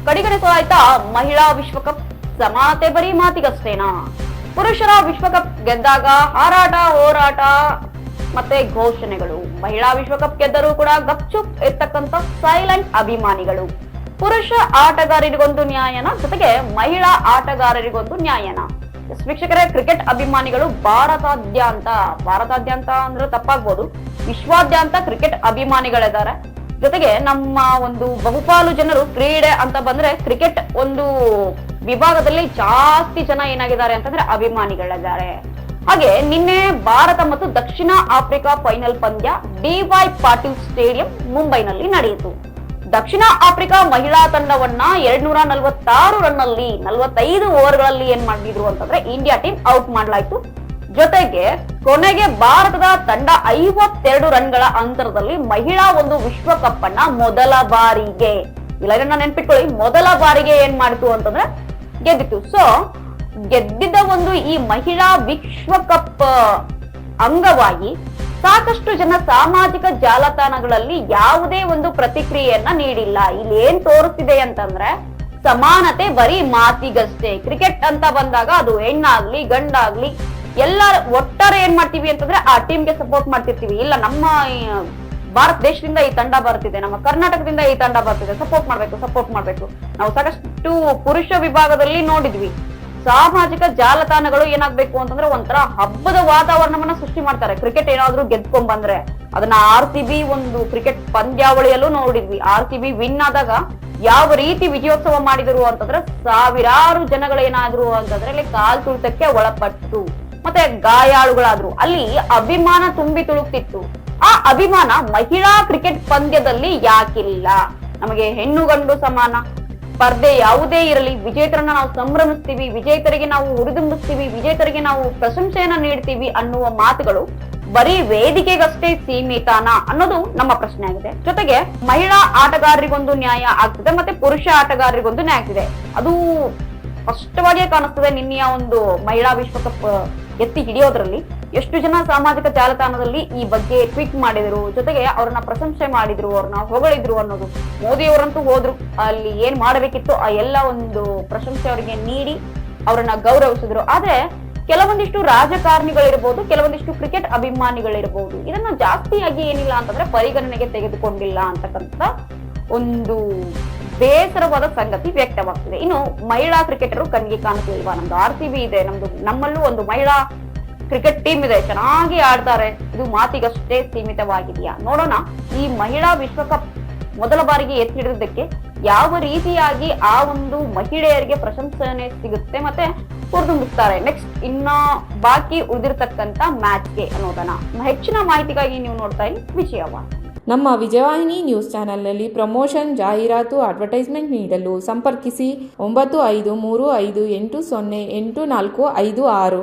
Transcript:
ಕಡೆಗಣಿಸಲಾಯ್ತಾ ಮಹಿಳಾ ವಿಶ್ವಕಪ್? ಸಮಾನತೆ ಬರೀ ಮಾತಿಗಷ್ಟೇನಾ? ಪುರುಷರ ವಿಶ್ವಕಪ್ ಗೆದ್ದಾಗ ಹಾರಾಟ, ಹೋರಾಟ ಮತ್ತೆ ಘೋಷಣೆಗಳು. ಮಹಿಳಾ ವಿಶ್ವಕಪ್ ಗೆದ್ದರೂ ಕೂಡ ಗಪ್ಚುಪ್ ಇರ್ತಕ್ಕಂಥ ಸೈಲೆಂಟ್ ಅಭಿಮಾನಿಗಳು. ಪುರುಷ ಆಟಗಾರರಿಗೊಂದು ನ್ಯಾಯನ, ಜೊತೆಗೆ ಮಹಿಳಾ ಆಟಗಾರರಿಗೊಂದು ನ್ಯಾಯನ? ವೀಕ್ಷಕರೇ, ಕ್ರಿಕೆಟ್ ಅಭಿಮಾನಿಗಳು ಭಾರತಾದ್ಯಂತ ಅಂದ್ರೆ ತಪ್ಪಾಗ್ಬೋದು, ವಿಶ್ವಾದ್ಯಂತ ಕ್ರಿಕೆಟ್ ಅಭಿಮಾನಿಗಳಿದ್ದಾರೆ. ಜೊತೆಗೆ ನಮ್ಮ ಒಂದು ಬಹುಪಾಲು ಜನರು ಕ್ರೀಡೆ ಅಂತ ಬಂದ್ರೆ ಕ್ರಿಕೆಟ್ ಒಂದು ವಿಭಾಗದಲ್ಲಿ ಜಾಸ್ತಿ ಜನ ಏನಾಗಿದ್ದಾರೆ ಅಂತಂದ್ರೆ ಅಭಿಮಾನಿಗಳಿದ್ದಾರೆ. ಹಾಗೆ ನಿನ್ನೆ ಭಾರತ ಮತ್ತು ದಕ್ಷಿಣ ಆಫ್ರಿಕಾ ಫೈನಲ್ ಪಂದ್ಯ ಡಿ.ವೈ. ಪಾಟೀಲ್ ಸ್ಟೇಡಿಯಂ ಮುಂಬೈನಲ್ಲಿ ನಡೆಯಿತು. ದಕ್ಷಿಣ ಆಫ್ರಿಕಾ ಮಹಿಳಾ ತಂಡವನ್ನ 246 ರನ್ನಲ್ಲಿ 45 ಓವರ್ಗಳಲ್ಲಿ ಏನ್ ಮಾಡಿದ್ರು ಅಂತಂದ್ರೆ ಇಂಡಿಯಾ ಟೀಮ್ ಔಟ್ ಮಾಡಲಾಯ್ತು. ಜೊತೆಗೆ ಕೊನೆಗೆ ಭಾರತದ ತಂಡ 52 ರನ್ಗಳ ಅಂತರದಲ್ಲಿ ಮಹಿಳಾ ಒಂದು ವಿಶ್ವಕಪ್ ಅನ್ನ ಮೊದಲ ಬಾರಿಗೆ, ಇಲ್ಲ ನೆನ್ಪಿಟ್ಕೊಳ್ಳಿ, ಮೊದಲ ಬಾರಿಗೆ ಏನ್ ಮಾಡಿತು ಅಂತಂದ್ರೆ ಗೆದ್ದಿತ್ತು. ಸೊ ಗೆದ್ದಿದ್ದ ಒಂದು ಈ ಮಹಿಳಾ ವಿಶ್ವಕಪ್ ಅಂಗವಾಗಿ ಸಾಕಷ್ಟು ಜನ ಸಾಮಾಜಿಕ ಜಾಲತಾಣಗಳಲ್ಲಿ ಯಾವುದೇ ಒಂದು ಪ್ರತಿಕ್ರಿಯೆಯನ್ನ ನೀಡಿಲ್ಲ. ಇಲ್ಲಿ ಏನ್ ತೋರಿಸ್ತಿದೆ ಅಂತಂದ್ರೆ ಸಮಾನತೆ ಬರೀ ಮಾತಿಗಷ್ಟೇ. ಕ್ರಿಕೆಟ್ ಅಂತ ಬಂದಾಗ ಅದು ಹೆಣ್ಣಾಗ್ಲಿ ಗಂಡಾಗ್ಲಿ ಎಲ್ಲರ ಒಟ್ಟಾರೆ ಏನ್ ಮಾಡ್ತೀವಿ ಅಂತಂದ್ರೆ ಆ ಟೀಮ್ಗೆ ಸಪೋರ್ಟ್ ಮಾಡ್ತಿರ್ತೀವಿ. ಇಲ್ಲ, ನಮ್ಮ ಭಾರತ ದೇಶದಿಂದ ಈ ತಂಡ ಬರ್ತಿದೆ, ನಮ್ಮ ಕರ್ನಾಟಕದಿಂದ ಈ ತಂಡ ಬರ್ತಿದೆ, ಸಪೋರ್ಟ್ ಮಾಡ್ಬೇಕು. ನಾವು ಸಾಕಷ್ಟು ಪುರುಷ ವಿಭಾಗದಲ್ಲಿ ನೋಡಿದ್ವಿ. ಸಾಮಾಜಿಕ ಜಾಲತಾಣಗಳು ಏನಾಗ್ಬೇಕು ಅಂತಂದ್ರೆ ಒಂಥರ ಹಬ್ಬದ ವಾತಾವರಣವನ್ನ ಸೃಷ್ಟಿ ಮಾಡ್ತಾರೆ. ಕ್ರಿಕೆಟ್ ಏನಾದ್ರೂ ಗೆದ್ಕೊಂಡ್ ಬಂದ್ರೆ ಅದನ್ನ RCB ಒಂದು ಕ್ರಿಕೆಟ್ ಪಂದ್ಯಾವಳಿಯಲ್ಲೂ ನೋಡಿದ್ವಿ. RCB ವಿನ್ ಆದಾಗ ಯಾವ ರೀತಿ ವಿಜಯೋತ್ಸವ ಮಾಡಿದ್ರು ಅಂತಂದ್ರೆ ಸಾವಿರಾರು ಜನಗಳೇನಾದ್ರು ಅಂತಂದ್ರೆ ಅಲ್ಲಿ ಕಾಲ್ ತುಳಿತಕ್ಕೆ ಒಳಪಟ್ಟು ಮತ್ತೆ ಗಾಯಾಳುಗಳಾದ್ರು. ಅಲ್ಲಿ ಅಭಿಮಾನ ತುಂಬಿ ತುಳುಕ್ತಿತ್ತು. ಆ ಅಭಿಮಾನ ಮಹಿಳಾ ಕ್ರಿಕೆಟ್ ಪಂದ್ಯದಲ್ಲಿ ಯಾಕಿಲ್ಲ? ನಮಗೆ ಹೆಣ್ಣು ಗಂಡು ಸಮಾನ, ಸ್ಪರ್ಧೆ ಯಾವುದೇ ಇರಲಿ, ವಿಜೇತರನ್ನ ನಾವು ಸಂಭ್ರಮಿಸ್ತೀವಿ, ವಿಜೇತರಿಗೆ ನಾವು ಹುರಿದುಂಬಿಸ್ತೀವಿ, ವಿಜೇತರಿಗೆ ನಾವು ಪ್ರಶಂಸೆಯನ್ನ ನೀಡ್ತೀವಿ ಅನ್ನುವ ಮಾತುಗಳು ಬರೀ ವೇದಿಕೆಗಷ್ಟೇ ಸೀಮಿತಾನ ಅನ್ನೋದು ನಮ್ಮ ಪ್ರಶ್ನೆ ಆಗಿದೆ. ಜೊತೆಗೆ ಮಹಿಳಾ ಆಟಗಾರರಿಗೊಂದು ನ್ಯಾಯ ಆಗ್ತಿದೆ, ಮತ್ತೆ ಪುರುಷ ಆಟಗಾರರಿಗೊಂದು ನ್ಯಾಯ ಆಗ್ತಿದೆ. ಅದು ಸ್ಪಷ್ಟವಾಗಿಯೇ ಕಾಣಿಸ್ತದೆ. ನಿನ್ನೆಯ ಒಂದು ಮಹಿಳಾ ವಿಶ್ವಕಪ್ ಎತ್ತಿ ಹಿಡಿಯೋದ್ರಲ್ಲಿ ಎಷ್ಟು ಜನ ಸಾಮಾಜಿಕ ಜಾಲತಾಣದಲ್ಲಿ ಈ ಬಗ್ಗೆ ಟ್ವೀಟ್ ಮಾಡಿದ್ರು, ಜೊತೆಗೆ ಅವ್ರನ್ನ ಪ್ರಶಂಸೆ ಮಾಡಿದ್ರು, ಅವ್ರನ್ನ ಹೊಗಳಿದ್ರು ಅನ್ನೋದು. ಮೋದಿ ಅವರಂತೂ ಹೋದ್ರು, ಅಲ್ಲಿ ಏನ್ ಮಾಡಬೇಕಿತ್ತು ಆ ಎಲ್ಲ ಒಂದು ಪ್ರಶಂಸೆ ಅವರಿಗೆ ನೀಡಿ ಅವರನ್ನ ಗೌರವಿಸಿದ್ರು. ಆದ್ರೆ ಕೆಲವೊಂದಿಷ್ಟು ರಾಜಕಾರಣಿಗಳಿರ್ಬೋದು, ಕೆಲವೊಂದಿಷ್ಟು ಕ್ರಿಕೆಟ್ ಅಭಿಮಾನಿಗಳಿರ್ಬೋದು ಇದನ್ನ ಜಾಸ್ತಿಯಾಗಿ ಏನಿಲ್ಲ ಅಂತಂದ್ರೆ ಪರಿಗಣನೆಗೆ ತೆಗೆದುಕೊಂಡಿಲ್ಲ ಅಂತಕ್ಕಂಥ ಒಂದು ಬೇಸರವಾದ ಸಂಗತಿ ವ್ಯಕ್ತವಾಗ್ತಿದೆ. ಇನ್ನು ಮಹಿಳಾ ಕ್ರಿಕೆಟರು ಕಣ್ಣಿಗೆ ಕಾಣಿಸಲಿಲ್ವಾ? ನಮ್ದು RCB ಇದೆ, ನಮ್ಮಲ್ಲೂ ಒಂದು ಮಹಿಳಾ ಕ್ರಿಕೆಟ್ ಟೀಮ್ ಇದೆ, ಚೆನ್ನಾಗಿ ಆಡ್ತಾರೆ, ಇದು ಮಾತಿಗಷ್ಟೇ ಸೀಮಿತವಾಗಿದೆಯಾ? ನೋಡೋಣ, ಈ ಮಹಿಳಾ ವಿಶ್ವಕಪ್ ಮೊದಲ ಬಾರಿಗೆ ಎತ್ತಿಡಿದ್ದಕ್ಕೆ ಯಾವ ರೀತಿಯಾಗಿ ಆ ಒಂದು ಮಹಿಳೆಯರಿಗೆ ಪ್ರಶಂಸನೆ ಸಿಗುತ್ತೆ ಮತ್ತೆ ಹುರಿದುಂಬಿಸ್ತಾರೆ ನೆಕ್ಸ್ಟ್ ಇನ್ನ ಬಾಕಿ ಉಳಿದಿರ್ತಕ್ಕಂಥ ಮ್ಯಾಚ್ಗೆ ಅನ್ನೋದನ್ನ. ಹೆಚ್ಚಿನ ಮಾಹಿತಿಗಾಗಿ ನೀವು ನೋಡ್ತಾ ಇರಿ ವಿಜಯವಾಣಿ. ನಮ್ಮ ವಿಜಯವಾಹಿನಿ ನ್ಯೂಸ್ ಚಾನೆಲ್ನಲ್ಲಿ ಪ್ರಮೋಷನ್, ಜಾಹೀರಾತು, ಅಡ್ವರ್ಟೈಸ್ಮೆಂಟ್ ನೀಡಲು ಸಂಪರ್ಕಿಸಿ 9535808456.